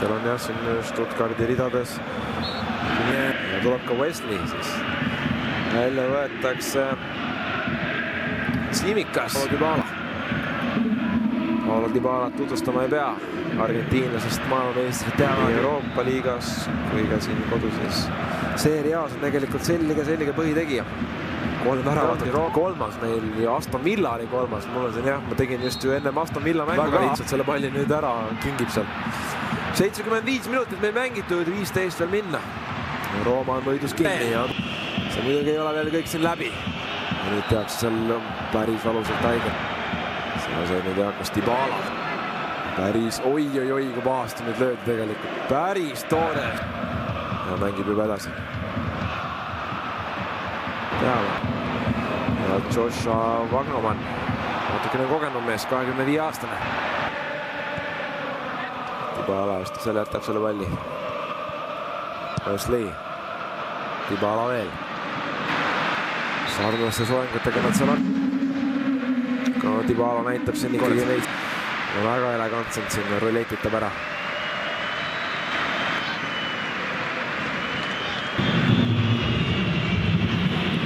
seal on jah siin Stuttgardi ridades. Ja tuleb ka Wesley siis. Välja võetakse Simikas. Paulo Dybalat tutvustama ei pea. Argentiinlasest maailmameistrit teavad Euroopa liigas kui ka siin koduses Serie A's on tegelikult selge põhitegija. 3 väravat, kolmas meil ja Aston Villa oli kolmas. Mul on siin jah, ma tegin just ju enne Aston Villa mängu väga lihtsalt selle palli nüüd ära kingib seal. 75 minutit meil mängitud, 15 veel minna. Rooma on võidus kinni ja see muidugi ei ole veel kõik siin läbi. Ja nüüd tehakse seal päris valusalt haige. See nüüd hakkas Dybala. Päris oi, kui pahasti nüüd löödi tegelikult. Päris toore. Ja mängib juba edasi. Teame. Ja Joshua Wagnoman. Natukene kogenud mees, 25-aastane. Dybala just selle jätab selle palli. Wesley. Dybala veel. Sarnaste soengutega nad seal on. Ka Dybala näitab siin ikkagi veist. Väga elegantselt siin ruletitab ära.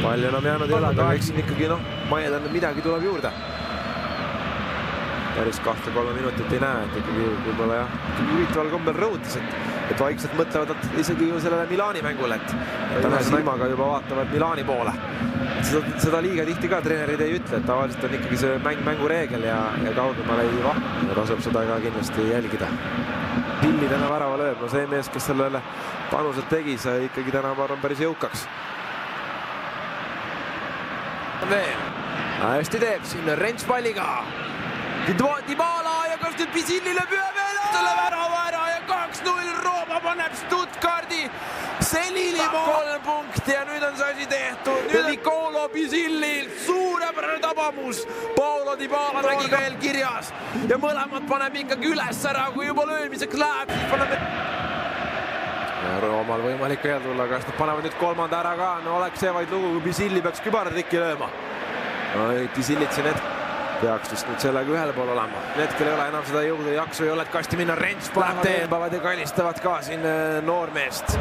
Palju enam jäänud ei ole, aga eks siin ikkagi Maied on midagi tuleb juurde. Päris 2-3 minutit ei näe, et ikkagi võib-olla jah. Huvitaval kombel rõhutas, et vaikselt mõtlevad nad isegi ju sellele Milani mängule, et täna silmaga juba vaatavad Milani poole. Seda liiga tihti ka treenerid ei ütle, et tavaliselt on ikkagi see mängureegel ja kaugemale ei vahva. Ja tasub seda ka kindlasti jälgida. Pilli täna värava lööb, see mees, kes sellele panuselt tegi, see ikkagi täna ma arvan päris jõukaks. Veel. Hästi teeb siin Rents palliga. Dybala ja kas nüüd Pisilli lööb ühe veel. Selle värava ära ja 2-0 Rooma paneb Stuttgardi. Selili 3 punkti ja nüüd on see asi tehtud. Nüüd Nicolo Pisillilt suurepärane tabamus. Paulo Dybala nägi veel kirjas. Ja mõlemad paneb ikkagi üles ära, kui juba löömiseks läheb. Ja Roomal võimalik veel tulla, kas nad panevad nüüd 3. ära ka. No oleks see vaid lugu, kui Pisilli peaks kübartrikki lööma. Pisillit siin peaks just nüüd sellega ühel pool olema. Hetkel ei ole enam seda jõudu ja jaksu ei ole, et kasti minna. Rents paneb teebavad ja kallistavad ka siin noormeest.